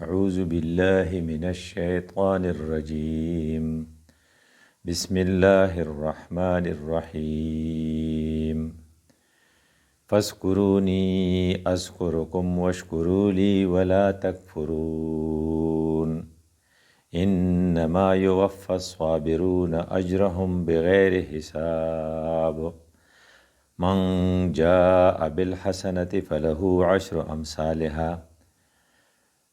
أعوذ بالله من الشيطان الرجيم بسم الله الرحمن الرحيم فاذكروني أذكركم واشكروا لي ولا تكفرون إنما يوفى الصابرون أجرهم بغير حساب من جاء بالحسنة فله عشر أمثالها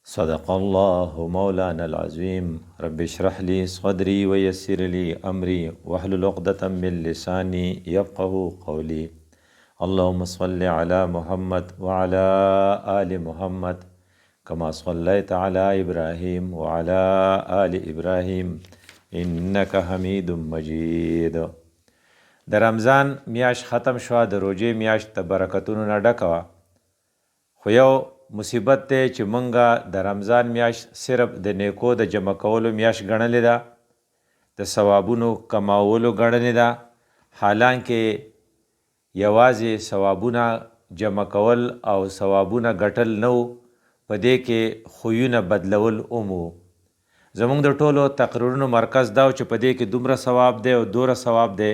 صدق الله مولانا العظيم رب اشرح لي صدري ويسر لي أمري واحلل عقدة من لساني يفقه قولي اللهم صل على محمد وعلى آل محمد كما صليت على إبراهيم وعلى آل إبراهيم إنك حميد مجيد. د رمضان میاشت ختم شوه، د روژې میاشت د برکتونو نه ډکه وه، خو یو مصیبت دی چې مونږه د رمضان میاشت صرف د نیکو د جمع کولو میاشت ګڼلې ده، د ثوابونو کماولو ګڼلې ده، حالانکه یوازې ثوابونه جمع کول او ثوابونه ګټل نه و، په دې کې خویونه بدلول هم و. زمونږ د ټولو تقریرونو مرکز دا و چې په دې کې دومره ثواب دی او دوره ثواب دی،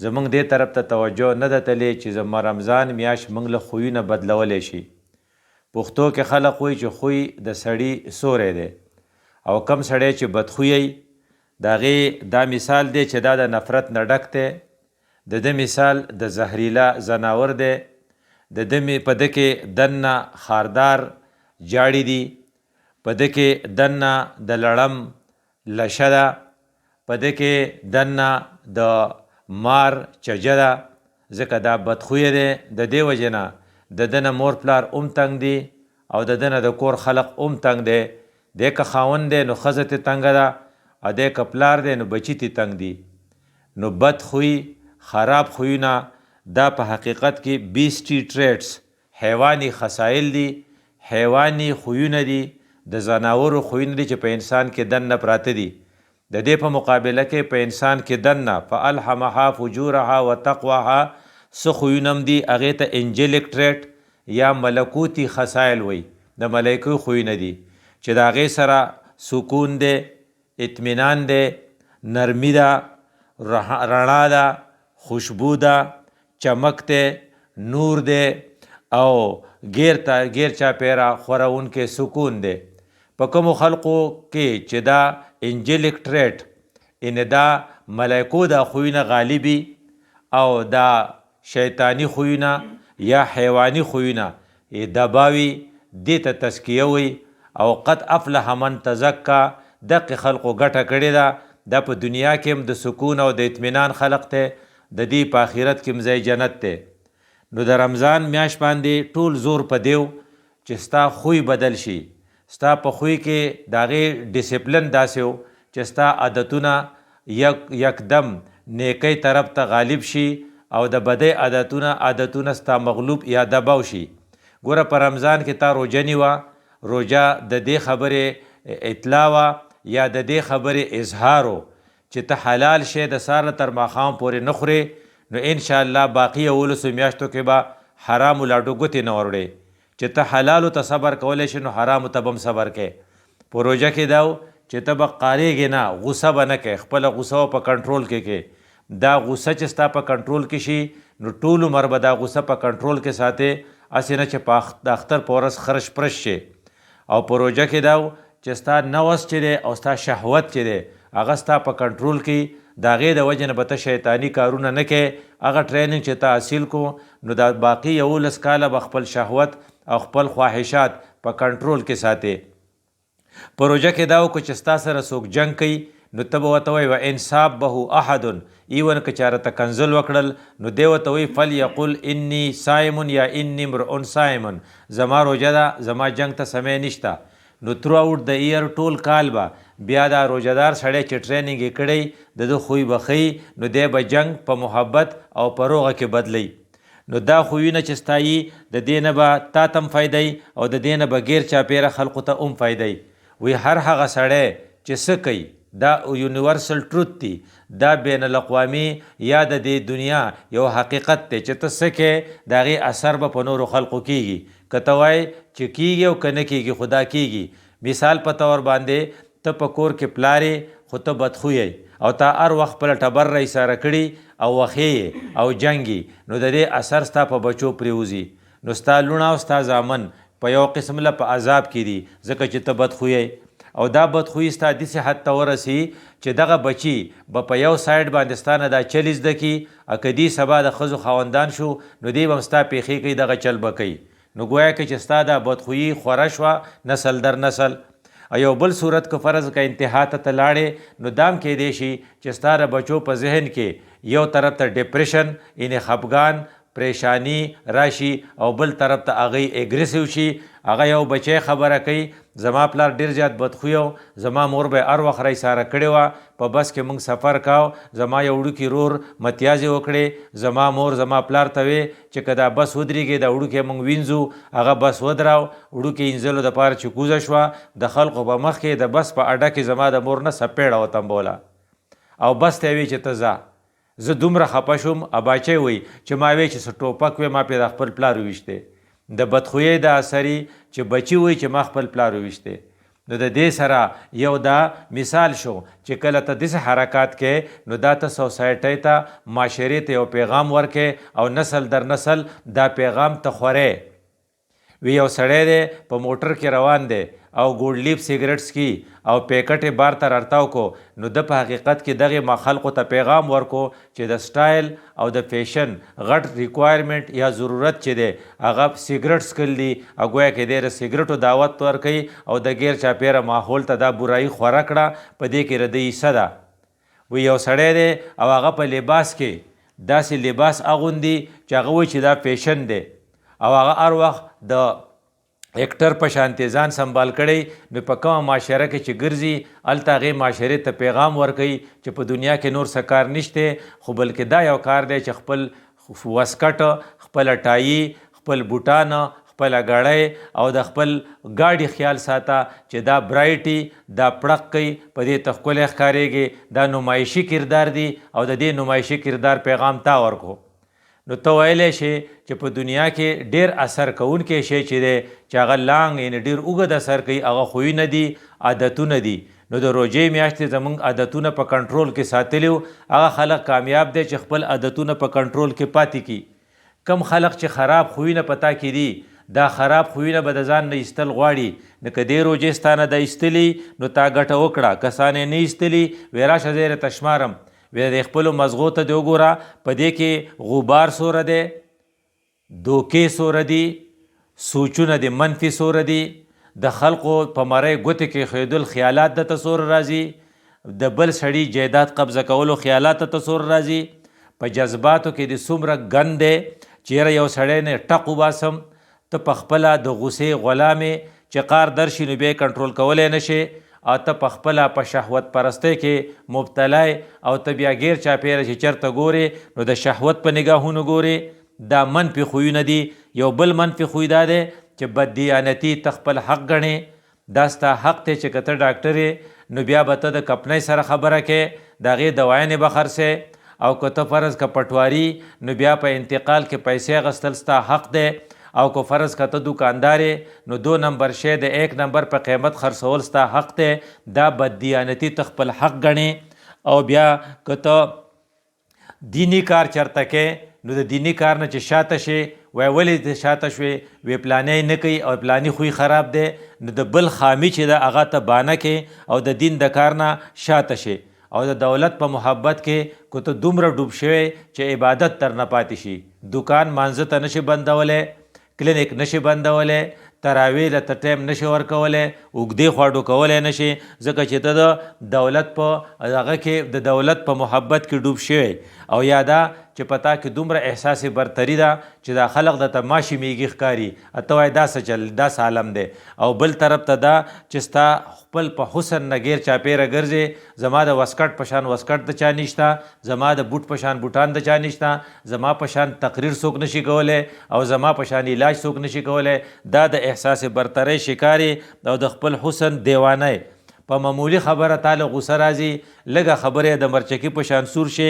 زمونږ دې طرف ته توجه نه ده تللی چې زما رمضان میاشت مونږ له خویونه بدلولی شي. پښتو کې خلق وایي چې خوی د سړي سوری دی، او کم سړی چې بدخویی د هغې دا مثال دی چې دا د نفرت نه ډک دی، د ده مثال د زهریلا ځناور دی، په ده کې دننه خاردار جاړې دي، په ده کې دننه د لړم لشه ده، په ده کې دننه د مار چجه ده، ځکه دا بدخویه دی. د دې وجې نه د ده نه مور پلار ام تنګ دي او د ده نه د کور خلق ام تنګ دی. دی که خاوند دی نو ښځه ترې تنګه ده، او دی که پلار دی نو بچي ترې تنګ دي. نو بد خوی، خراب خویونه دا په حقیقت کې بیسټي ټریټس، حیواني خصایل دي، حیواني خویونه دي، د ځناورو خویونه دي چې په انسان کې دننه پراته دي. د دې په مقابله کې په انسان کې دننه فالهمها فجورها وتقواها څه خویونه هم دي، هغې ته انجلیک ټریټ یا ملکوتی خصایل وی، د ملایکو خویونه دي چې د هغې سره سکون دی، اطمینان دی، نرمی ده، رڼا ده، خوشبو ده، چمک دی، نور دی، او غیر چاپیره خورونکی سکون دی. په کومو خلقو کې چې دا انجلیک ټریټ یعنې دا ملایکو دا خویونه غالبي او دا شیطانی خویونه یا حیوانی خویونه دباوي، دې ته تزکیه وي. او قد افلح من تزکا، دقې خلقو ګټه کړې ده، دا په دنیا کې هم د سکون او د اطمینان خلق دی، د دې په آخرت کې هم ځای جنت دی. نو د رمضان میاشت باندې ټول زور په دیو چې ستا خوی بدل شي، ستا په خوی کې د هغې ډسپلن داسې و چې ستا عادتونه یکدم نیکۍ طرف ته غالب شي او د بدۍ عادتونه ستا مغلوب یا دباو شي. ګوره په رمضان کې تا روژه نیوه، روژه د دې خبرې اطلاع وه یا د دې خبرې اظهار و چې ته حلال شی د سهار نه تر ماښام پورې نه خورې، نو انشاءالله باقي 11 میاشتو کې به حرامو لاډو ګوتې نه وروړې. چې ته حلالو ته صبر کولی شي نو حرامو ته به هم صبر کوې. په روژه کې دا و چې ته به قارېږې نه، غوسه به نه کوې، خپله غوسه به په کنټرول کې کوې. دا غوسه چې ستا په کنټرول کې شي نو ټول عمر به دا غوسه په کنټرول کې ساتې، هسې نه چې د اختر په ورځ خرش پرش شي. او په روژه کې دا و چې ستا نوس چې دی او ستا شهوت چې دی هغه ستا په کنټرول کې، د هغې د وجې نه به ته شیطاني کارونه نه کوې. هغه ټریننګ چې ته حاصل کو نو دا باقي 11 کاله به خپل شهوت او خپل خواهشات په کنټرول کې ساتې. په روژه کې دا وکړو چې ستا سره څوک جنګ کوي نو ته به ورته وایي وان صابه احد، ایون که چا راته کنځل وکړل نو دی ورته وایي فلیقل انی صائم یا انی امرؤ صائم، زما روژه ده، زما جنګ ته سمی نشته. نو تھرو آؤٹ د ایئر ټول کال به بیا دا روژهدار سړی چې ټریننګ یې کړی د ده خوی به ښیي، نو دی به جنګ په محبت او په روغه کې بدلی. نو دا خویونه چې ستایي د دې نه به تا ته هم فایده او د دې نه به غیر چاپیره خلقو ته هم فایده. وی هر هغه سړی چې څه کوي دا یونیورسل ټروت دی، دا بین الاقوامی یا د دې دنیا یو حقیقت دی چې ته څه کوې د هغې اثر به په نورو خلقو کیږي. که ته وایې چې کیږي او که نه کیږي خو دا کیږي. مثال په تور باندې ته په کور کې پلارې خو ته بدخویې او تا هر وخت خپله ټبر را ایساره کړي او وښې او جنګي، نو د دې اثر ستا په بچو پرېوځي، نو ستا لوڼه او ستا زامن په یو قسم له په عذاب کې دي ځکه چې ته بدخویې. او دا بدخویي ستا داسې حد ته ورسي چې دغه بچي به په یو سایډ باندې ستا نه دا چل زده کړي، که دی سبا د ښځو خاوندان شو نو دی به هم ستا پېښې کوي، دغه چل به کوي. نو گویا که چې ستا دا بدخویي خوره شوه نسل در نسل. یو بل صورت که فرض که انتها ته ته لاړې نو دام کیدی شي چې ستا د بچو په ذهن کې یو طرف ته ډپریشن یعنې خفګان پریشانی راشي او بل طرف ته هغوی اګریسیو شي، هغه یو بچی خبره کوي زما پلار ډېر زیات بدخوی و، زما مور به هر وخت رایساره کړې وه، په بس کې موږ سفر کاو، زما یو وړوکي رور متیازې وکړې، زما مور زما پلار ته وې چې که دا بس ودرېږي دا وړوکی موږ وینځو، هغه بس ودراو، وړوکي انځلو دپاره چې کوزه شوه د خلقو په مخ کې د بس په اډه کې زما د مور نه سپېړه وتمبوله او بس ته یې وی چې ته ځه. زه دومره خفه شوم، اباچی وی چې ما وی چې څه ټوپک وی ما پې د خپل پلار وویشتې، د بدخویۍ د اثري چې بچي وی چې ما خپل پلار وویشتې. نو د دې سره یو دا مثال شو چې کله ته داسې حرکات کې نو دا ته سوسایټۍ ته معاشرې ته یو پیغام ورکې او نسل در نسل دا پیغام ته خورې. وی یو سړی دی په موټر کې روان دی او ګوډلیپ سیګریټ سکي او پیکټې بار ته راتاو کو، نو د په حقیقت کې دغې ما خلقو ته پیغام ورکو چې د سټایل او د فیشن غټ ریکوایرمنټ یا ضرورت چې دی هغه سیګریټ سکل دي، او ګویا کې دی د سیګریټو دعوت ورکوي او د غیر چاپیره ماحول ته دا برایي خوره کړه، په دې کې ردی حصه ده. وی یو سړی دی او هغه په لباس کې داسې لباس اغوندي چې هغه وایي چې دا فیشن دی او هغه هر وخت د اکټر په شانتې ځان سنبال کړی، نو په کومه معاشره کې چې ګرځي هلته هغې معاشرې ته پیغام ورکوي چې په دنیا کې نور څه کار نشته، خو بلکې دا یو کار دی چې خپل وسکټ، خپله ټایي، خپل بوټان، خپله ګړۍ او د خپل ګاډي خیال ساته چې دا برایټي دا پړق کوي، په دې ته ښکلی ښکارېږي، دا نمایشي کردار دی او د دې نمایشي کردار پیغام تا ورکو. نو ته ویلی شي چې په دنیا کې ډېر اثر کوونکی شی چې دی چې هغه لانګ یعنې ډېر اوږد اثر کوي، هغه خویونه دي، عادتونه دي. نو د روژې میاشتې زموږ عادتونه په کنټرول کې ساتلي وو، هغه خلک کامیاب دی چې خپل عادتونه په کنټرول کې پاتې کړي. کم خلک چې خراب خویونه پتا کې دي دا خراب خویونه به د ځان نه ایستل غواړي، نو که دې روژې ستا نه د ایستلي نو تا ګټه وکړه، کسان یې نه ایستلي وی راشه زه یې درته شمارم، وی د خپلو مزغو ته دې وګوره په دې کې غبار سوره دی، دوکې سوره دي، سوچونه د منفي سوره دي، د خلقو په مرۍ ګوتې کې ښویدل خیالات د ته سوره راځي، د بل سړي جایداد قبضه کولو خیالات ته سوره راځي، په جذباتو کې د څومره ګند دی چې یاره یو سړی نه ټق وباسم، ته په خپله د غصې غلامې چې قار درشي نو بیا یې کنټرول کولی نه شې، او ته په خپله په شهوت پرستۍ کې مبتلای او ته بیا غیر چاپیره چې چېرته ګورې نو د شهوت په نګاهونو ګورې. دا منفي خویونه دي. یو بل منفي خوی دا دی چې بددیانتي ته خپل حق ګڼې، دا ستا حق دی چې که ته ډاکټر یې نو بیا به ته د کپنۍ سره خبره کې د هغې دواینې به خرڅې، او که ته فرض که پټواري نو بیا په انتقال کې پیسې اخیستل ستا حق دی، او که فرض که ته دوکاندار نو 2 نمبر شی د 1 نمبر په قیمت خرڅول ستا حق دی. دا بددیانتي ته خپل حق ګڼې. او بیا که ته دینی کار چرته کې نو د دینی کار نه چې شاته شي وای ولې ته شاته شوې، وی پلانی نه کوي او پلانی خوی خراب دی، نو د بل خامی چې ده هغه ته بانه کې او د دین د کار نه شاته شي. او د دولت په محبت کې که ته دومره ډوب شوی چې عبادت تر نه پاتې شي، دکان مانځه ته نشي بندولی، کلینیک نشي بندولی، تراویح له ته ټایم نشي ورکولی، اوږدې خواډو کولی نشي، ځکه چې ته د دولت په هغه کې د دولت په محبت کې ډوب شوی. او یا دا چې پتا کې دومره احساس برتری ده چې دا خلق د ته ماشي میږي ښکاري، ته وایې دا څه چل دا څه عالم دی. او بل طرف ته دا چې ستا خپل په حسن نه غیر چاپیره ګرځې، زما د وسکټ په شان وسکټ د چا نشته، زما د بوټ په شان بوټان د چا نشته، زما په شان تقریر څوک نشي کولی او زما په شان علاج څوک نشي کولی. دا د احساس برتری شکاري او د خپل حسن دیوانه. په معمولی خبره تاله غوسه راځي، لږه خبره د مرچکي په شان سور شي،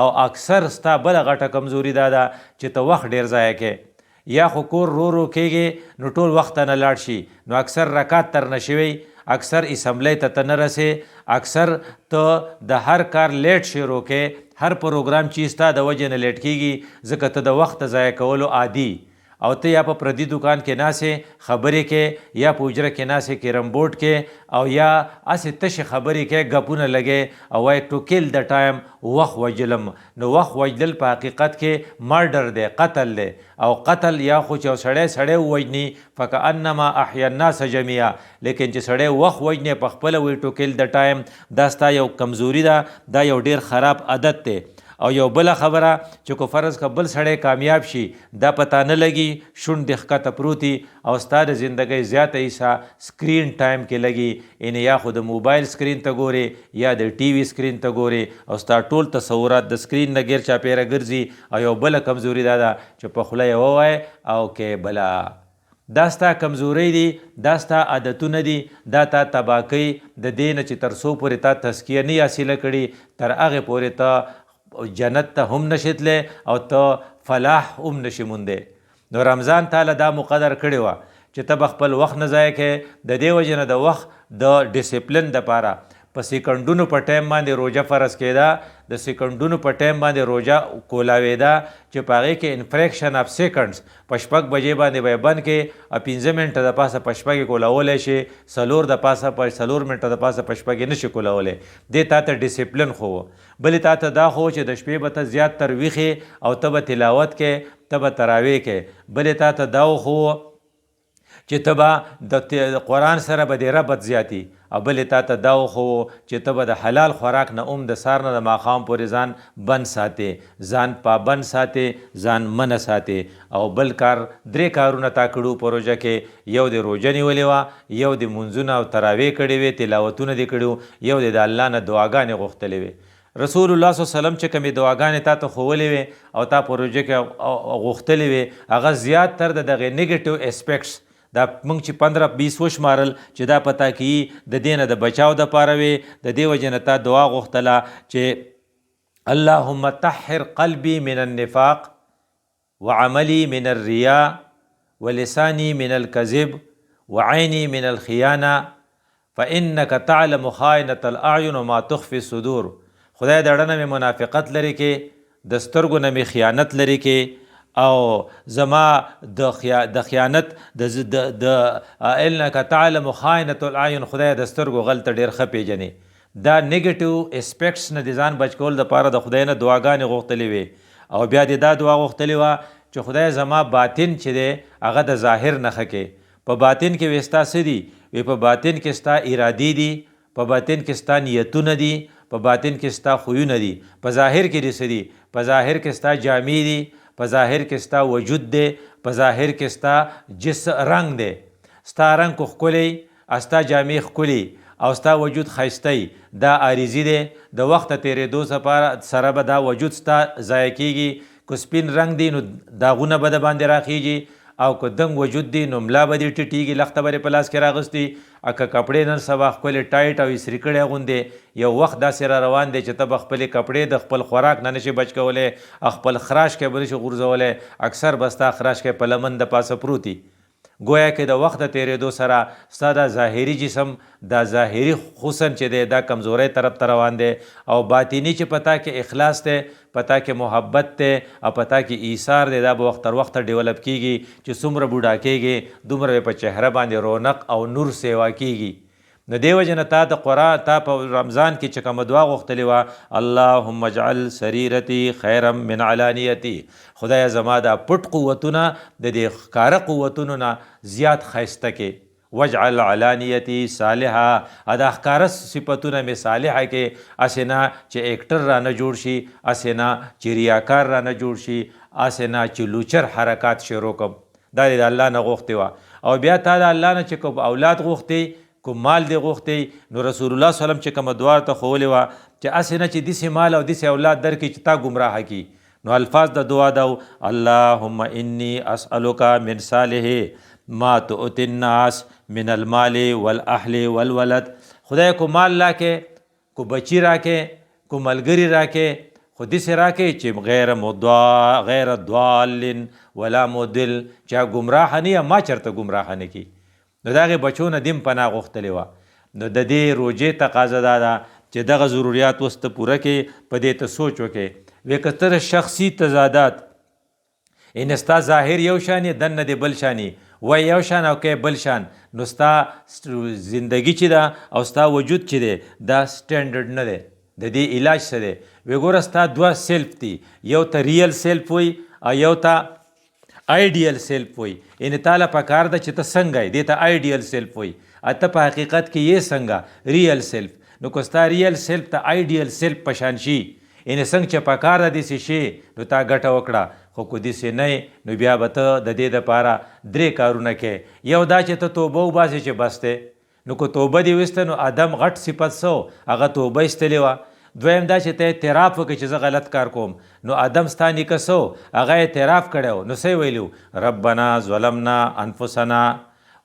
او اکثر ستا بله غټه کمزوري دا ده چې ته وخت ډېر ضایع کې. یا خو کور رو کېږي نو ټول وخت نه لاړ شي نو اکثر رکات تر نشوي، اکثر اسمبلی ته نه رسې، اکثر ته د هر کار لیټ شروع کې، هر پروګرام چې ستا د وجې نه لیټ کېږي ځکه ته د وخت ضایع کولو عادي، او ته یا په پردي دکان کې ناسې خبرې کې، یا په حجره کې ناسې کیرم بورډ کې، او یا هسې تشې خبرې کې ګپونه لګې او وایي ټو کیل د ټایم وخت وجلم. نو وخت وجلل په حقیقت کې مرډر دی، قتل دی، او قتل یا خو چې سړی ووجني فکأنما احیا الناس جمیعا، لیکن چې سړی وخت وجني په خپله وایي ټو کیل د ټایم، دا ستا یو کمزوري ده، دا یو ډیر خراب عادت دی. او یو بله خبره چې کو فرض که بل سړی کامیاب شي دا پته نه لګي، شونډې ښکته پروتي او ستا د زندګۍ زیاته حصه سکرین ټایم کې لګي، یعنې یا خو د موبایل سکرین ته ګورې یا د ټي وي سکرین ته ګورې او ستا ټول تصورات د سکرین نه ګیر چاپیره ګرځي. او یو بله کمزوري دا ده چې په خوله یې ووایې او کې بله، دا ستا کمزوري دي، دا ستا عادتونه دي، دا تا تباه کوي. د دې نه چې تر څو پورې تا تزکیه نه حاصله کړي تر هغې پورې ته جنت ته هم نشي تللی او ته فلاح هم نشي موندی. نو رمضان تعالی دا مقدر کړی وه چې ته به خپل وخت نه ضایع کوې، د دې وجې نه د وخت د ډسپلن دپاره په سیکنډونو په ټایم باندې روژه فرض کېده، د سیکنډونو په ټایم باندې روژه کولاوېده چې په هغې کې انفریکشن اف سیکنډز په 6 بجې باندې به یې بند کړې او 15 منټه د پاسه په شپه کې کولاولی شي، 4 د پاسه په 4 منټه د پاسه په شپه کې نه شي کولاولی. دې تا ته ډسپلن خو و. بلې تا ته دا خو چې د شپې به ته زیات تر ویښې او ته به تلاوت کې، ته به تراویح کې. بلې تا ته دا خو چې ته به د قرآن سره به دې ربط زیاتی، او بلې تا ته دا خو چې ته به د حلال خوراک نه د سار نه د ماښام پورې ځان بند ساتې، ځان پابند ساتې، ځان منع ساتې. او بل کار 3 کارونه تا کړو په روژه کې، یو د روژه نیولې وه، یو د منځونه او تراویح کړې وې، تلاوتونه دې کړي، یو د الله نه دعاګانې غوښتلې وې. رسول الله صلی الله علیه وسلم چې کومې دعاګانې تا ته ښوولې وې او تا په روژه کې غوښتلې وې هغه زیات تر د دغې نیګیټیو اسپیکټس دا موږ چې 15-20 وشمارل چې دا پته کیي د دې نه د بچاو دپاره وې. د دې وجې نه تا دعا غوښتله چې اللهم طهر قلبي من النفاق وعملي من الرياء ولساني من الكذب وعيني من الخيانة فإنك تعلم خائنة الأعين وما تخفي الصدور. خدای د اړه نه مې منافقت لري کې، د سترګو نه مې خیانت لري کې، او زما د خیانت د انک تعلم خائنة الأعین، خدای د سترګو غل ته ډېر ښه پیژنې. دا نیګیټیو اسپیکټس نه د ځان بچ کول دپاره د خدای نه دعاګانې غوښتلې وې. او بیا دې دا دعا غوښتلې وه چې خدای زما باطن چې دی هغه د ظاهر نه ښه کې. په باطن کې وې ستا څه دي؟ وی په باطن کې ستا ارادې دي، په باطن کې ستا نیتونه دي، په باطن کې ستا خویونه دي. په ظاهر کې دې څه دي؟ په ظاهر کې ستا جامې دي، په ظاهر کې ستا وجود دی، په ظاهر کې ستا رنگ دی، ستا رنگ کو ښکلی، ستا جامې ښکلي او ستا وجود ښایسته. دا عارضي دی، د وخت تېرېدو سره به دا وجود ستا ضایع کېږي. که سپین رنگ دی نو داغونه به د باندې راخیږي، او که دنګ وجود دی نو ملا به دې ټیټېږي، لخته به په لاس کې راغستی. که کپړې نن سبا ښکلې ټایټ او استري کړی اغوندې، یو وخت داسې را روان دی چې ته به خپلې کپړې د خپل خوراک نه نشي بچ کولی، خپل خراش کې به نشي غورځولی، اکثر به ستا خراش کې په لمن د پاسه پروتي. گویا کې د وخت تېرېدو سره ستا دا ظاهري جسم، دا ظاهري حسن چې دی دا کمزورۍ طرف ته روان دی، او باطني چې پتا کې اخلاص دی، پتا کې محبت دی، او پتا کې ایثار دی، دا به وخت تر وخته ډیولپ کېږي چې څومره بوډا کېږي دومره په چهره باندې رونق او نور سیوا کېږي. نو دې وجې نه تا د قرآن تا په رمضان کې چې کومه دعا غوښتلې وه اللهم اجعل سریرتي خیرا من علانیتي، خدایه زما دا پټ قوتونه د دې ښکاره قوتونو نه زیات ښایسته کې، واجعل علانیتي صالحه، دا ښکاره صفتونه مې صالحه کې، هسې نه چې ایکټر رانه جوړ شي، هسې نه چې ریاکار رانه جوړ شي، هسې نه چې لوچر حرکات شروع کړم. دا د الله نه غوښتې وه. او بیا تا د الله نه چې کوم اولاد غوښتې، کوم مال دی غوښتې، نو رسول الله صلی الله علیه وسلم چې کومه دعا ته ښوولې وه چې هسې نه چې داسې مال او داسې اولاد درکړي چې تا ګمراه کړي. نو الفاظ د دعا دا اللهم انی اسألک من صالح ما تؤتی الناس من المال والاهل والولد. خدای کو مال راکې، کو بچی راکې، کو ملګري راکې، خو داسې راکړي چې غیر ضال ولا مضل، چا ګمراه نه یا ما چرته ګمراه نه کړي. نو د هغې بچو نه دې پناه غوښتلې وه. نو د دې روژې تقاضا دا ده چې دغه ضروریات اوس ته پوره کړې، په دې ته سوچ وکړې. وی که ته شخصي تضادات ان ستا ظاهر یو شان یې دننه دې بل شان وای یو شان او که بل شان، نو ستا زندگی چې ده او ستا وجود چې دی دا سټینډرډ نه دی. د دې علاج څه دی؟ وی ګوره ستا دوه سیلف دي، یو ته ریل سیلف وی او یو ته آیډیل سیلف وی. یعنې تاله پکار ده چې ته څنګه یې، دې ته آیډیل سیلف وی. ته په حقیقت کې یې څنګه ریل سیلف. نو که ستا ریل سیلف ته آیډیل سیلف په شان شي، یعنې څنګه چې پکار ده داسې شي، نو تا ګټه وکړه. خو که داسې نه نو بیا به ته د دې دپاره 3 کارونه کوې. یو دا چې ته توبه وباسې چې بس دی. نو که توبه دې ویسته نو آدم غټ صفت څه هغه توبه ایستلې وه. دویم دا چې ته اعتراف وکړې چې زه غلط کار کوم. نو آدم ستا نیکه څه هغه اعتراف کړی و. نو څه ویلي ربنا ظلمنا انفسنا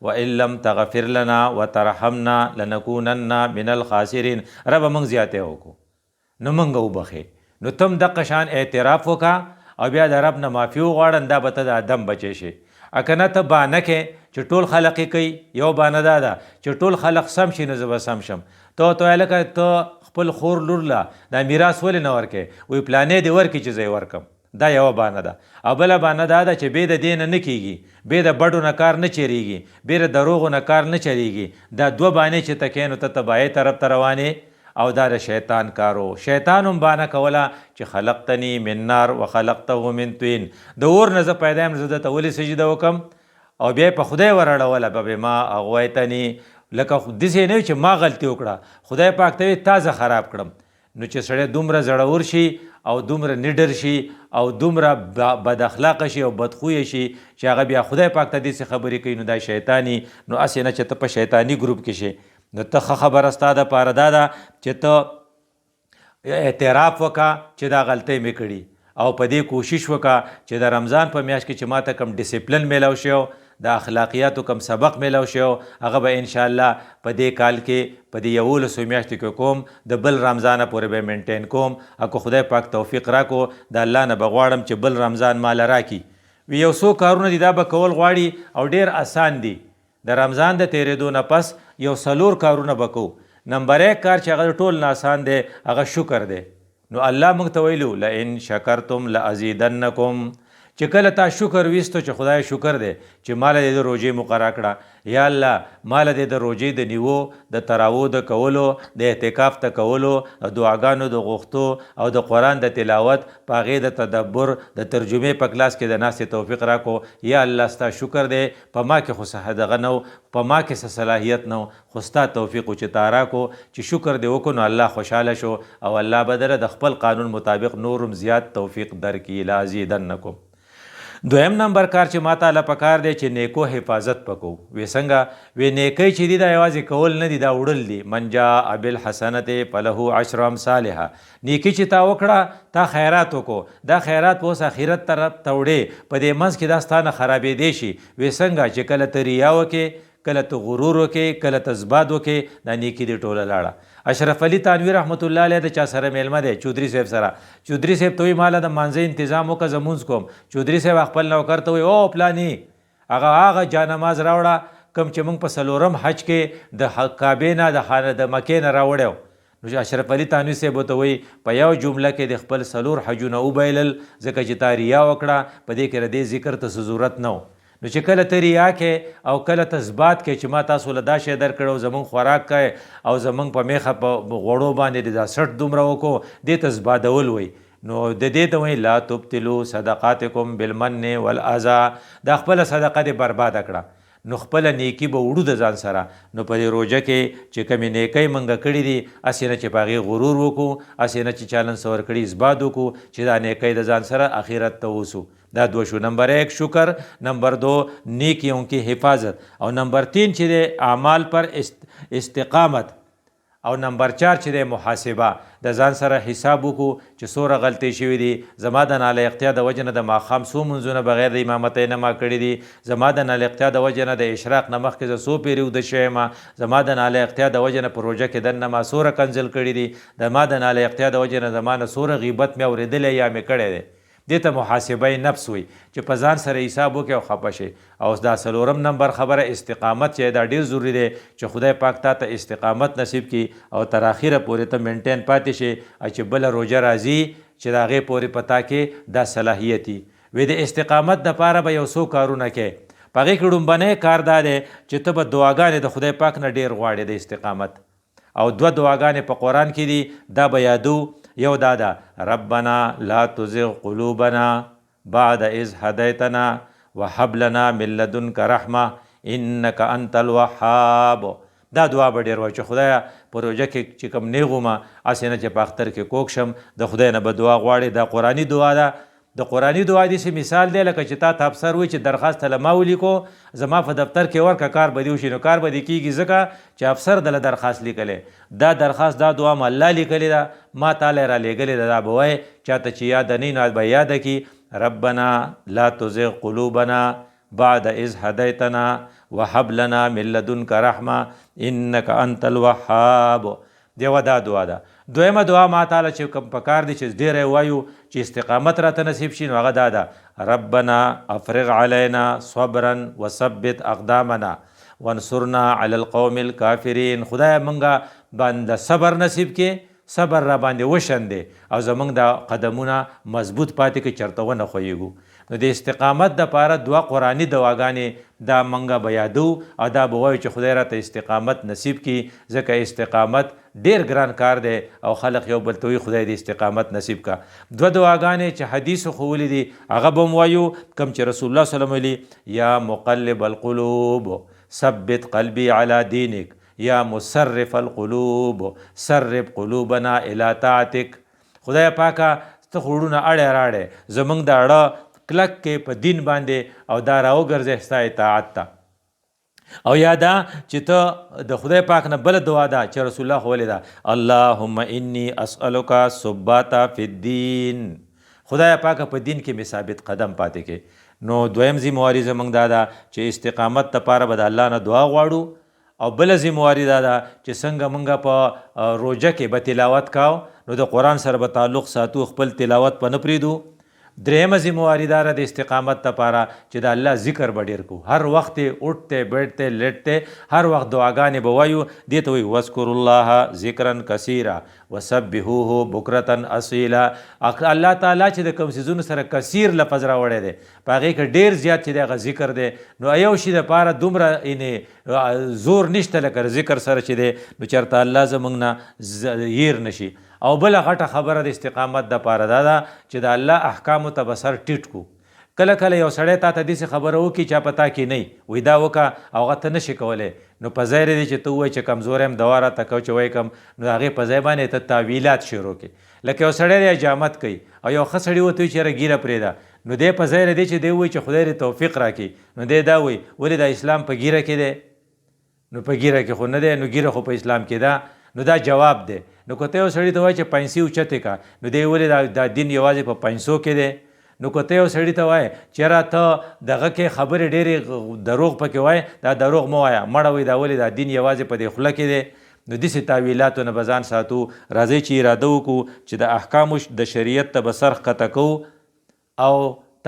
وان لم تغفر لنا وترحمنا لنکونن من الخاسرین. ربه موږ زیاتی وکړو نو موږ وبخې. نو تم دقه شان اعتراف وکړه او بیا د رب نه معافي وغواړه، دا به ته د آدم بچی شي. که نه ته بانه کې چې ټول خلق یې کوي، یو بانه دا ده چې ټول خلق سم شي نو زه به سم شم. ته لکه ته خپل خور لور له دا میراث ولې نه ورکې؟ وایي پلانې دې ورکړي چې زه یې ورکم. دا یوه بانه ده. او بله بانه دا ده چې بې د دې نه کېږي، بې د بډو نه کار نه چېرېږي، بې د دروغو نه کار نه چلېږي. دا 2 بانې چې ته کوې نو ته تباهۍ طرف ته روانې. او دا د شیطان کارو. شیطان هم بانه کوله چې خلقتنی من نار و خلقته من طین. د اور نه زه پیدا یم، زه ده ته ولې سجده وکم؟ او بیا په خدای ورړوله بما اغویتنی. لکه داسې نه چې ما غلطي وکړه، خدای پاک ته تا زه خراب کړم. نو چې سړی دومره زړور شي او دومره نیډر شي او دومره بد اخلاقه شي او بدخویه شي چې هغه بیا خدای پاک ته داسې خبرې کوي، نو دا شیطاني. نو هسې نه چې ته په شیطاني ګروپ کې شي. نو ته ښه خبره ستا دپاره دا ده چې ته اعتراف وکړه چې دا غلطۍ مې کړي، او په دې کوشش وکړه چې د رمضان په میاشت کې چې ما ته کوم ډسپلن میلاو شو، د اخلاقیاتو کوم سبق میلاو شو، هغه به انشاءالله په دې کال کې په دې 11 میاشتو کې کوم، د بل رمضانه پورې به مینټین کوم. که خدای پاک توفیق راکو د الله نه به غواړم چې بل رمضان ماله راکړي. وی یو څو کارونه دي دا به کول غواړي او ډېر اسان دي. د رمضان د تیرېدو نه پس یو 4 کارونه به کوو. نمبر 1 کار چې هغه ټول نه آسان دی هغه شکر دی. نو الله موږ ته ویلو لئن شکرتم لازیدنکم، چې کله تا شکر ویستو چې خدای شکر دی چې ماله دې د روژې مقرره کړه، یا الله ماله دې د روژې د نیوو، د تراوو د کولو، د اعتکاف د کولو، د دعاګانو د غوښتو او د قرآن د تلاوت، په هغې د تدبر، د ترجمې په کلاس کې د ناستې توفیق راکو. یا الله ستا شکر دی، په ما کې خو څه دغه نه و، په ما کې څه صلاحیت نه و، خو ستا توفیق و چې تا راکو چې شکر دې وکړو. نو الله خوشحاله شو او الله به دله د خپل قانون مطابق نورم زیات توفیق درکړي. لازیدنکم. دویم نمبر کار چې ما تعالی پکار دی چې نیکو حفاظت پکو. وی څنګه؟ وی نیکی چې دی دا یوازې کول نه دی، دا وړل دی. من جاء بالحسنة فله 10 امثالها. نیکی چې تا وکړه، تا خیرات وکړو، دا خیرات اوس آخرت طرف ته وړې، په دې منځ کې دا ستا نه خرابېدی شي. وی څنګه؟ چې کله ته ریا وکې، کله ته غرور وکې، کله ته زباد وکې، دا نیکي دې ټوله لاړه. اشرف علي تانوي رحمت الله علیه د چا سره میلمه دی؟ چودري صاحب سره. چودري صاحب ته وایي ماله د مانځه تنظام وکړه، زه مونځ کوم. چودري صاحب خپل نوکر ته وایي او پلاني هغه جانماز راوړه کوم چې موږ په 4م حج کې د کعبې نه د مکې نه راوړی. نو اشرف علي تانوي صاحب ورته وایي په یو جمله کې د خپل 4 حجونه وبایلل، ځکه چې تا ریا وکړه، په دې کې د دې ذکر ته ضرورت نه و. نو چې کله ته ریا کې او کله ته اثبات کې چې ما تاسو له دا شی درکړو، زمونږ خوراک کوئ او زمونږ په میخه په غوړو باندې دا سټ دومره وکړو، دې ته اثباتول وایي. نو د دې ته وایي لا تبطلوا صدقاتکم بالمن والاذى. دا خپله صدقه دې برباده کړه، نو خپله نیکي به وړو د ځان سره. نو په دې روژه کې چې کمې نیکۍ موږ کړي دي، هسې نه چې په هغې غرور وکړو، هسې نه چې چا نن څه ورکړي اثبات وکړو چې دا نیکۍ د ځان سره آخرت ته اوسو. دا 2 شو. نمبر 1 شکر، نمبر 2 نیکیوں کی حفاظت، او نمبر 3 چې د اعمال پر استقامت او نمبر 4 چې د محاسبه د ځان سره حساب وکړو چې څوره غلطۍ شوي دي. زما د نالایقتیا د وجې نه د ماښام څو منځونه بغیر د امامتۍ نه ما کړي دي. زما د نالایقتیا د وجې نه د اشراق نه مخکې زه څو پیرې وده شوی یم. زما د نالایقتیا د وجې نه په روژه کې دننه ما څوره کنځل کړي دي. زما د نالایقتیا د وجې نه زما نه څوره غیبت مې اورېدلی یا مې کړی دی. دې ته محاسبه نفس وي چې په ځان سره حساب وکړي او خفه شي. او دا 4 نمبر خبره استقامت چې دا ډېر ضروري دی چې خدای پاک تا ته استقامت نصیب کړي او تر اخره پورې ته مینټین پاتې شي چې بله روژه راځي چې د هغې پورې په تا کې دا صلاحیت وي. د استقامت دپاره به یو څو کارونه کوې. په هغې کې لومبنی کار دا دی چې ته به دعاګانې د خدای پاک نه ډېر غواړې د استقامت. او 2 دعاګانې په قرآن کې دي دا به یادو. یو دا ده ربنا لا تزغ قلوبنا بعد اذ هدیتنا وهب لنا من لدنک رحمه انک انت الوهاب. دا دعا به ډېر وایي چې خدایه په روژه کې چې کوم نیغ ومه هسې نه چې په اختر کې کوږ شم د خدای نه به دعا غواړې. دا قرآني دعا ده. د قرآني دعا داسې مثال دی لکه چې تا ته افسر وایي چې درخواست له ما ولیکو زما په دفتر کې ورکه کار به دې وشي. نو کار به دې کېږي ځکه چې افسر دله درخواست لیکلی. دا درخواست دا دعا م الله لیکلې ده ما تاله را لیږلې ده. دا به وایي چاته چې یاده نه وي نو به یاده کړي ربنا لا تزغ قلوبنا بعد اذ هدیتنا وهب لنا من لدنک رحمه انک انت الوهاب. دیوه دا دعا ده. دویمه دعا ما تعالی چې کوم پکار دی چې ډېری وایو چې استقامت راته نصیب شي نو هغه دا ده ربنا افرغ علینا صبرا وثبت اقدامنا وانصرنا علی القوم الکافرین. خدای موږ باندې صبر نصیب کې صبر را باندې وشندې او زموږ د قدمونه مضبوط پاتې کې چرته ونه خویږو. نو د استقامت دپاره 2 قرآني دواګانې دا موږ به یادو او دا به وایو چې خدای راته استقامت نصیب کړي ځکه استقامت ډېر ګران کار دی او خلق یو بل ته وایي خدای دې استقامت نصیب کا. 2 دعاګانې چې حدیثو ښوولي دي هغه به هم وایو کوم چې رسول الله صلی الله علیه وسلم یا مقلب القلوب ثبت قلبي على دینک یا مصرف القلوب صرف قلوبنا الى طاعتک. خدای پاکه ته خوړونه اړې راړې زموږ د اړه کلک کې په دین باندې او دا راوګرځې ستا اطاعت ته. او یادا چې ته د خدای پاک نه بله دعا ده چې رسول الله ښوولې ده اللهم انی اسألک ثبات فی الدین. خدای پاکه په دین کې مې ثابت قدم پاتې کې. نو دویم ذمواري زموږ دا ده چې استقامت دپاره به د الله نه دعا غواړو او بله ذمواري دا ده چې څنګه موږ په روژه کې به تلاوت کاو نو د قرآن سره به تعلق ساتو خپل تلاوت په نه پرېږدو. درېیمه ذمواري دا ده د استقامت دپاره چې د الله ذکر به ډېر کړو. هر وخت اٹھتے بیٹھتے لیټتے هر وخت دعاګانې به وایو. دې ته وایي واذکروا الله ذکرا کثیرا وسبحوه بکرة اصیلا. الله تعالی چې د کوم څیزونو سره کثیر لفظ راوړی دی په هغې کې ډېر زیات چې دی هغه ذکر دی. نو یو شي دپاره دومره زور نشته لکه ذکر سره چې دی نو چېرته الله زموږ نه هیر نشي. او بله غټه خبره د استقامت دپاره دا ده چې د الله احکامو ته به سر ټیټ کړو. کله کله یو سړی تا ته داسې خبره وکړي چا په تا کې نه وي دا وکړه او هغه ته نشي کولی نو په ځای دی چې ته ووایې چې کمزوری یم دوا راته کو چې وایې کم نو د هغې په ځای باندې ته تعویلات شروع کړي. لکه یو سړی دی حجامت کوي او یو ښه سړي ورته وایي چې یاره ږیره پرېږده نو دی په ځای دی چې دی ووایي چې خدای دې توفیق راکړي نو دی دا وایي ولې دا اسلام په ږیره کې دی نو په ږیره کې خو نه دی نو ږیره خو په اسلام کې ده. نو دا جواب دی. نو که ته یو سړي ته وایي چې پنسي اوچتې کا نو دی ولې دا دین یوازې په پنسو کې دی. نو که ته یو سړي ته وایي چې یاره ته دغه کې خبرې ډېرې دروغ پکې وایي دا دروغ مه وایه مړه وایي دا ولې دا دین یوازې په دې خوله کې دی. نو داسې تعویلاتو نه به ځان ساتو. راځئ چې اراده وکړو چې د احکامو د شریعت ته به سر ښکته کوو او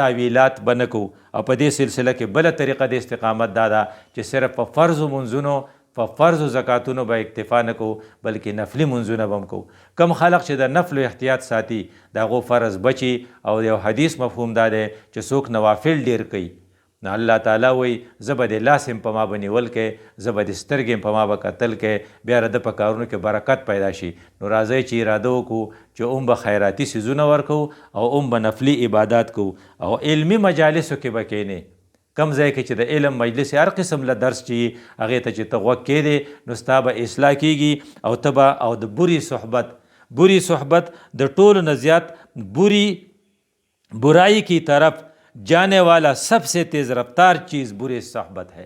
تعویلات به نه کوو. او په دې سلسله کې بله طریقه د استقامت دا ده چې صرف په فرضو منځونو په فرض و زکاتونو به اکتفا نه کوو بلکې نفلي منځونه به هم کوو. کم خلق چې د نفلو احتیاط ساتي د هغو فرض بچي. او یو حدیث مفهوم دا دی چې څوک نوافل ډېر کوي نو الله تعالی وایي زه به د لاس هم په ما به نیول کې زه به د سترګې هم په ما به کتل کې بیا د په کارونو کې برکت پیدا شي. نو راځئ چې اراده وکړو چې هم به خیراتي څیزونه ورکوو او هم به نفلي عبادات کوو او علمي مجالسو کې به کښېنې. کم ځای کې چې د علم مجلس هر قسم له درس چې هغې ته چې ته غوږ کېدې نو ستا به اصلاح کېږي او ته به او د بری صحبت د ټولو نه زیات برائی کی طرف جانے والا سب سے تیز رفتار چیز بری صحبت ہے.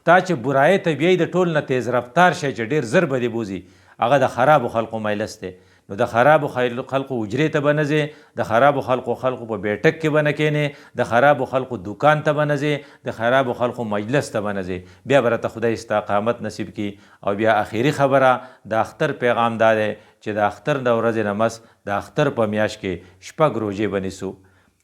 تا چې برایۍ ته بیایي د ټول نه تیز رفتار شی چې ډېر زر به دې بوځي هغه د خرابو خلقو مجلس دی. نو د خرابو خلقو حجرې ته به نه ځې، د خرابو خلقو په بیټک کې به نه کښېنې، د خرابو خلقو دکان ته به نه ځې، د خرابو خلقو مجلس ته به نه ځې. بیا به راته خدای استقامت نصیب کړي. او بیا آخري خبره د اختر پیغام دا دی چې د اختر د ورځې نه مس د اختر په میاشت کې 6 روژې به نیسو.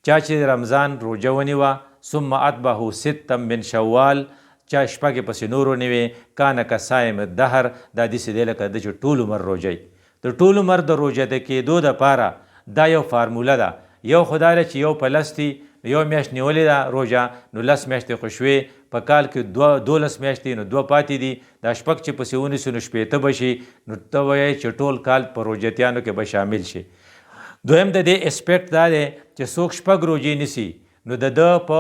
چا چې رمضان روژه ونیوه ثم اتبعه 6 من شوال، چا 6 پسې نور ونیوې کان کصائم الدهر، دا داسې دی لکه د چې ټول عمر روژه وي. د ټول عمر د روژه د کېدو دپاره دا یو فارموله ده. یو خو دا ده چې یو په لس دي، یو میاشت نیولې ده روژه، نو 10 میاشتې خو شوې، په کال کې 12 میاشتې، نو 2 پاتې دي. دا 6 چې پسې ونیسو نو 15 به شي، نو ته وایې چې ټول کال په روژتیانو کې به شامل شي. دویم د دې اسپیکټ دا دی چې څوک 6 روژې نیسي نو د ده په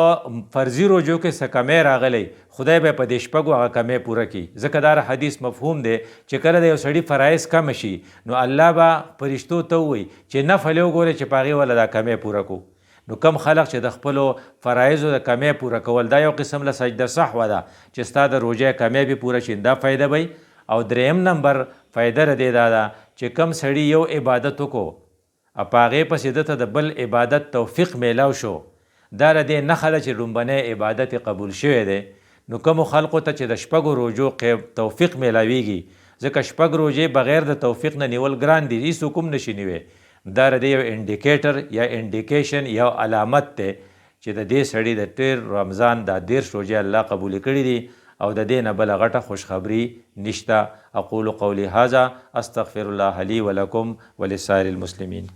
فرضي روژو کې څه کمی راغلی، خدای به په دې 6 هغه کمی پوره کړي. ځکه دا حدیث مفهوم دی چې کله د یو سړي فرایض کم شي نو الله به فرشتو ته ووایي چې نفل یې وګورئ چې په هغې وله دا کمی پوره کړو. نو کم خلق چې د خپلو فرایضو د کمی پوره کول، دا یو قسم له سجده صحوه ده چې ستا د روژې کمی به پوره شي، دا فایده وي. او دریم نمبر فایده د دې دا ده چې کم سړي یو عبادت وکړو او په هغې پسې ده ته د بل عبادت توفیق میلاو شو، دا د دې نښه ده چې لومبنی عبادت قبول شوی دی. نو کومو خلقو ته چې د 6 روژو توفیق میلاویږي، ځکه 6 روژې بغیر د توفیق نه نیول ګران دي، هېڅوک هم نشي نیوی. دا د دې یو انډیکیټر یا انډیکیشن یو علامت دی چې د دې سړي د تیر رمضان دا 13 روژې الله قبول کړي دي او د دې نه بله غټه خوشخبري نشته. اقول قولي هذا استغفر الله لي ولكم ولسائر المسلمين.